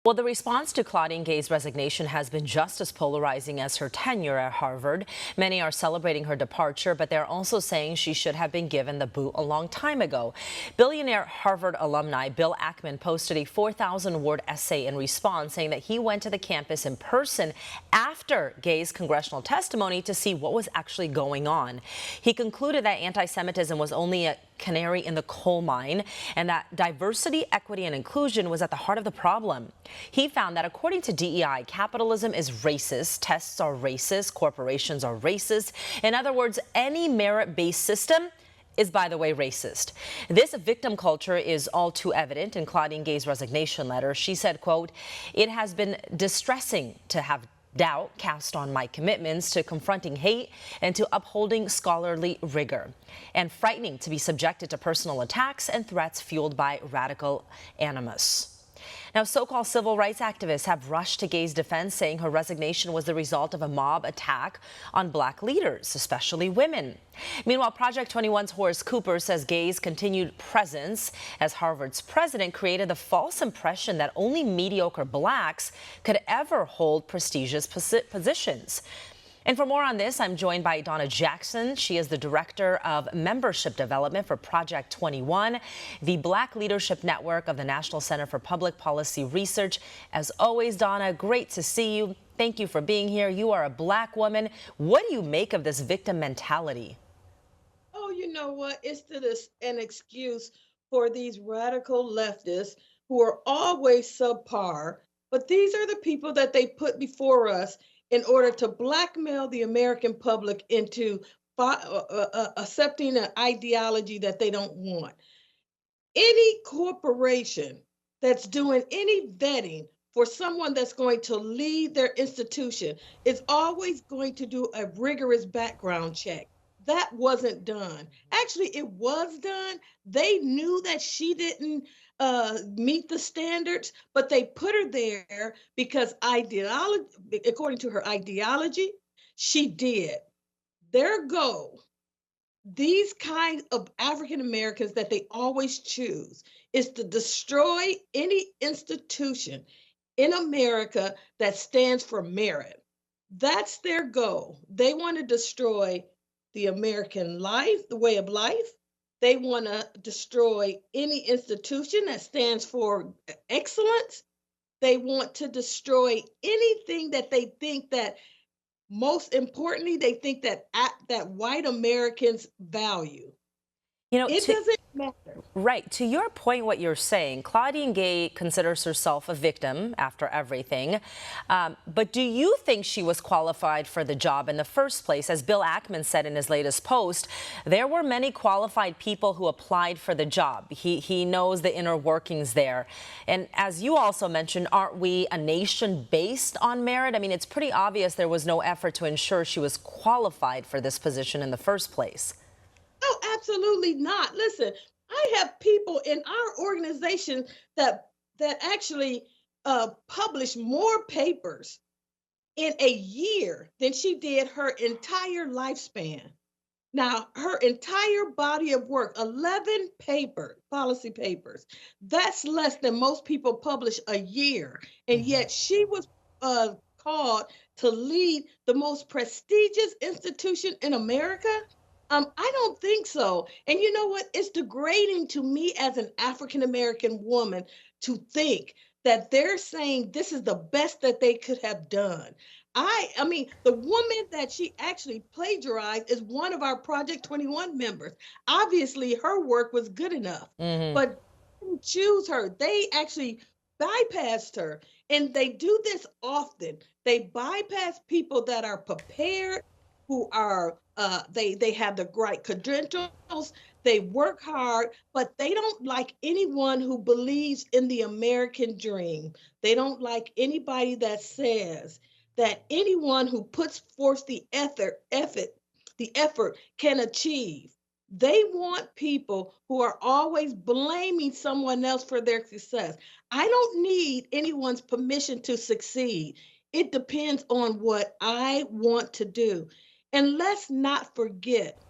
Well, the response to Claudine Gay's resignation has been just as polarizing as her tenure at Harvard. Many are celebrating her departure, but they're also saying she should have been given the boot a long time ago. Billionaire Harvard alumni Bill Ackman posted a 4,000-word essay in response, saying that he went to the campus in person after Gay's congressional testimony to see what was actually going on. He concluded that anti-Semitism was only a canary in the coal mine and that diversity, equity, and inclusion was at the heart of the problem. He found that according to DEI, capitalism is racist, tests are racist, corporations are racist. In other words, any merit-based system is, by the way, racist. This victim culture is all too evident in Claudine Gay's resignation letter. She said, quote, "It has been distressing to have doubt cast on my commitments to confronting hate and to upholding scholarly rigor, and frightening to be subjected to personal attacks and threats fueled by radical animus." Now, so-called civil rights activists have rushed to Gay's defense, saying her resignation was the result of a mob attack on black leaders, especially women. Meanwhile, Project 21's Horace Cooper says Gay's continued presence as Harvard's president created the false impression that only mediocre blacks could ever hold prestigious positions. And for more on this, I'm joined by Donna Jackson. She is the Director of Membership Development for Project 21, the Black Leadership Network of the National Center for Public Policy Research. As always, Donna, great to see you. Thank you for being here. You are a black woman. What do you make of this victim mentality? Oh, you know what? An excuse for these radical leftists who are always subpar, but these are the people that they put before us in order to blackmail the American public into accepting an ideology that they don't want. Any corporation that's doing any vetting for someone that's going to lead their institution is always going to do a rigorous background check. That wasn't done. Actually, it was done. They knew that she didn't meet the standards, but they put her there because ideology, according to her ideology, she did. Their goal, these kinds of African Americans that they always choose, is to destroy any institution in America that stands for merit. That's their goal. They want to destroy the American life, the way of life. They want to destroy any institution that stands for excellence. They want to destroy anything that they think that most importantly, they think that white Americans value. You know, It doesn't matter. right. To your point, what you're saying, Claudine Gay considers herself a victim after everything. But do you think she was qualified for the job in the first place? As Bill Ackman said in his latest post, there were many qualified people who applied for the job. He knows the inner workings there. And as you also mentioned, aren't we a nation based on merit? I mean, it's pretty obvious there was no effort to ensure she was qualified for this position in the first place. Oh, absolutely not. Listen, I have people in our organization that actually publish more papers in a year than she did her entire lifespan. Now, her entire body of work, 11 policy papers, that's less than most people publish a year. And Mhm. yet she was called to lead the most prestigious institution in America. I don't think so. And you know what? It's degrading to me as an African American woman to think that they're saying this is the best that they could have done. I mean, the woman that she actually plagiarized is one of our Project 21 members. Obviously, her work was good enough, Mhm. but they didn't choose her. They actually bypassed her, and they do this often. They bypass people that are prepared, who are they have the right credentials, they work hard, but they don't like anyone who believes in the American dream. They don't like anybody that says that anyone who puts forth the effort can achieve. They want people who are always blaming someone else for their success. I don't need anyone's permission to succeed. It depends on what I want to do. And let's not forget,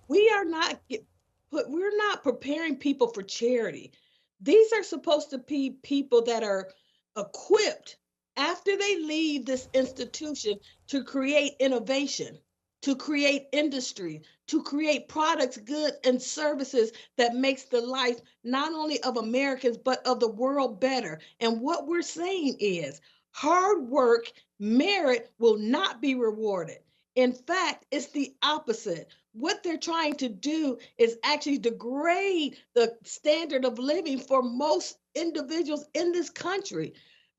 we are not get, we're not preparing people for charity. These are supposed to be people that are equipped after they leave this institution to create innovation, to create industry, to create products, goods, and services that makes the life not only of Americans but of the world better. And what we're saying is hard work, merit will not be rewarded. In fact, it's the opposite. What they're trying to do is actually degrade the standard of living for most individuals in this country.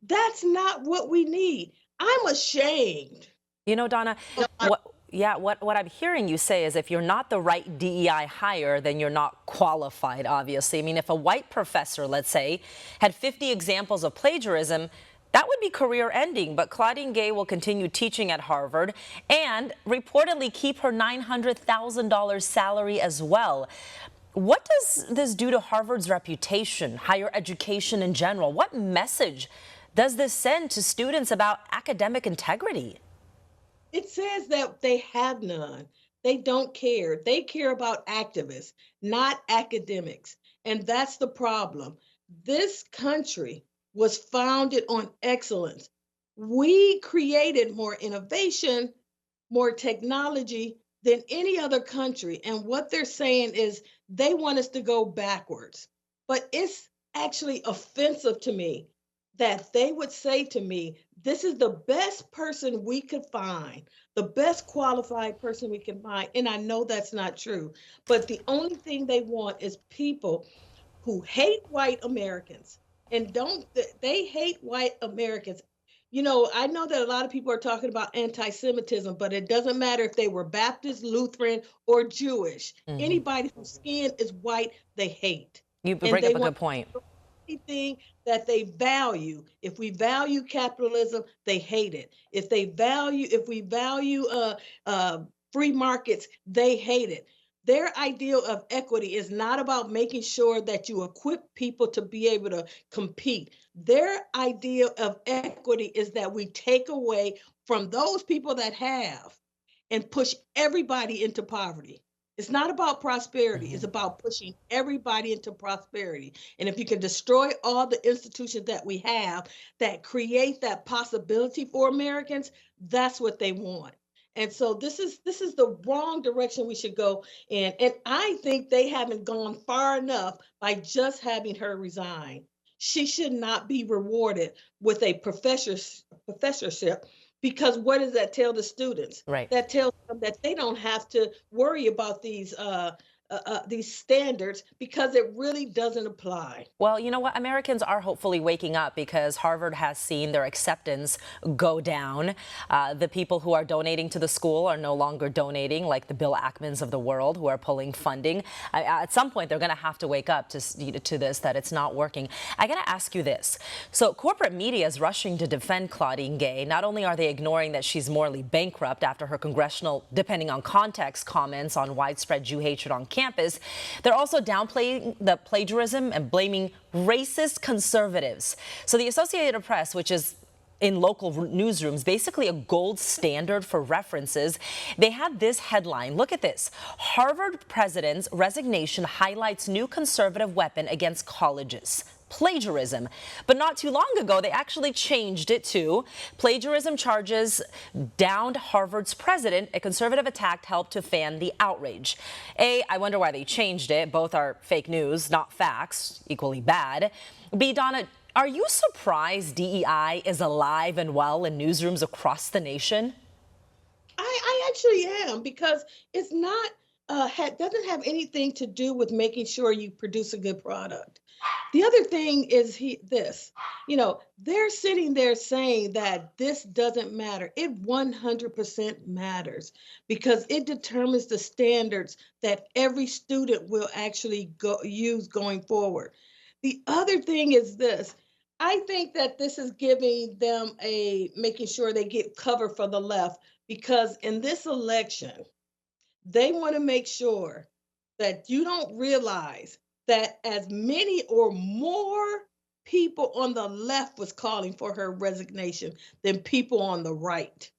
That's not what we need. I'm ashamed. You know, Donna, what I'm hearing you say is if you're not the right DEI hire, then you're not qualified, obviously. I mean, if a white professor, let's say, had 50 examples of plagiarism, that would be career ending. But Claudine Gay will continue teaching at Harvard and reportedly keep her $900,000 salary as well. What does this do to Harvard's reputation, higher education in general? What message does this send to students about academic integrity? It says that they have none. They don't care. They care about activists, not academics. And that's the problem. This country was founded on excellence. We created more innovation, more technology than any other country. And what they're saying is they want us to go backwards. But it's actually offensive to me that they would say to me, this is the best person we could find, the best qualified person we can find. And I know that's not true. But the only thing they want is people who hate white Americans and don't, they hate white Americans. You know, I know that a lot of people are talking about anti Semitism, but it doesn't matter if they were Baptist, Lutheran, or Jewish. Mhm. Anybody whose skin is white, they hate. You And bring they up a want good point. anything that they value. If we value capitalism, they hate it. If we value free markets, they hate it. Their ideal of equity is not about making sure that you equip people to be able to compete. Their idea of equity is that we take away from those people that have and push everybody into poverty. It's not about prosperity, it's Mhm. about pushing everybody into prosperity. And if you can destroy all the institutions that we have that create that possibility for Americans, that's what they want. And so this is the wrong direction we should go in. And I think they haven't gone far enough by just having her resign. She should not be rewarded with a professorship because what does that tell the students? Right. That tells them that they don't have to worry about these standards because it really doesn't apply. Well, you know what? Americans are hopefully waking up because Harvard has seen their acceptance go down. The people who are donating to the school are no longer donating, like the Bill Ackmans of the world who are pulling funding. At some point, they're going to have to wake up to this, that it's not working. I got to ask you this. So corporate media is rushing to defend Claudine Gay. Not only are they ignoring that she's morally bankrupt after her congressional, depending on context, comments on widespread Jew hatred on campus, they're also downplaying the plagiarism and blaming racist conservatives. So the Associated Press, which is in local newsrooms, basically a gold standard for references, they had this headline. Look at this. Harvard president's resignation highlights new conservative weapon against colleges. Plagiarism. But not too long ago, they actually changed it to plagiarism charges downed Harvard's president. A conservative attack helped to fan the outrage. I wonder why they changed it. Both are fake news, not facts, equally bad. B, Donna, are you surprised DEI is alive and well in newsrooms across the nation? I actually am because it's not doesn't have anything to do with making sure you produce a good product. The other thing is this, they're sitting there saying that this doesn't matter. It 100% matters because it determines the standards that every student will actually use going forward. The other thing is this. I think that this is giving them making sure they get cover for the left because in this election, they want to make sure that you don't realize that as many or more people on the left was calling for her resignation than people on the right.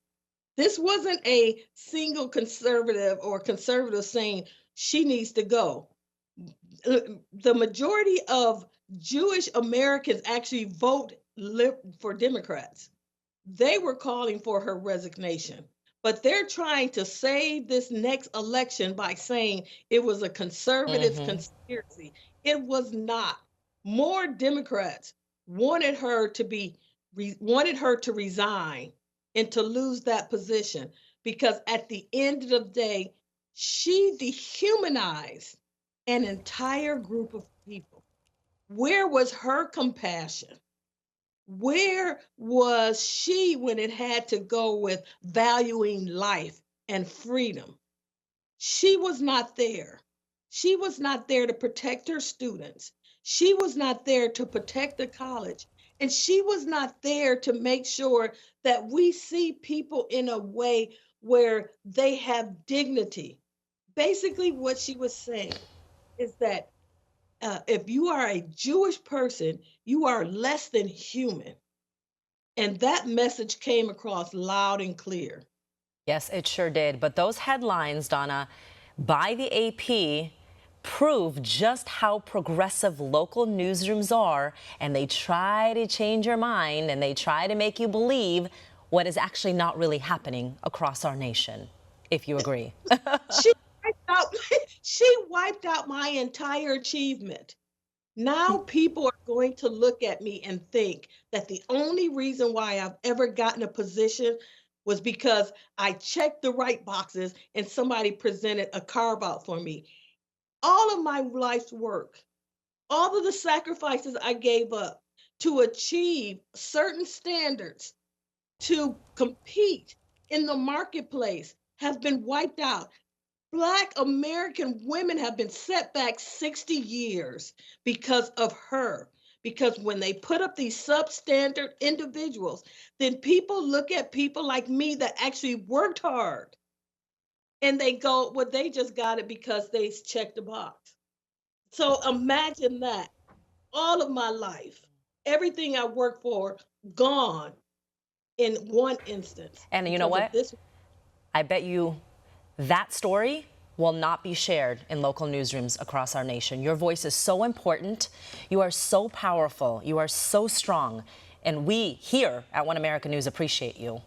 This wasn't a single conservative or conservative saying she needs to go. The majority of Jewish Americans actually vote for Democrats. They were calling for her resignation. But they're trying to save this next election by saying it was a conservative Hmm. conspiracy. It was not. More Democrats wanted her to wanted her to resign and to lose that position because at the end of the day, she dehumanized an entire group of people. Where was her compassion? Where was she when it had to go with valuing life and freedom? She was not there. She was not there to protect her students. She was not there to protect the college. And she was not there to make sure that we see people in a way where they have dignity. Basically, what she was saying is that if you are a Jewish person, you are less than human. And that message came across loud and clear. Yes, it sure did. But those headlines, Donna, by the AP prove just how progressive local newsrooms are, and they try to change your mind and they try to make you believe what is actually not really happening across our nation, if you agree. She wiped out she wiped out my entire achievement. Now people are going to look at me and think that the only reason why I've ever gotten a position was because I checked the right boxes and somebody presented a carve out for me. All of my life's work, all of the sacrifices I gave up to achieve certain standards to compete in the marketplace has been wiped out. Black American women have been set back 60 years because of her. Because when they put up these substandard individuals, then people look at people like me that actually worked hard and they go, well, they just got it because they checked the box. So imagine that. All of my life, everything I worked for, gone in one instance And you know because of what? this. I bet you that story will not be shared in local newsrooms across our nation. Your voice is so important. You are so powerful. You are so strong. And we here at One American News appreciate you.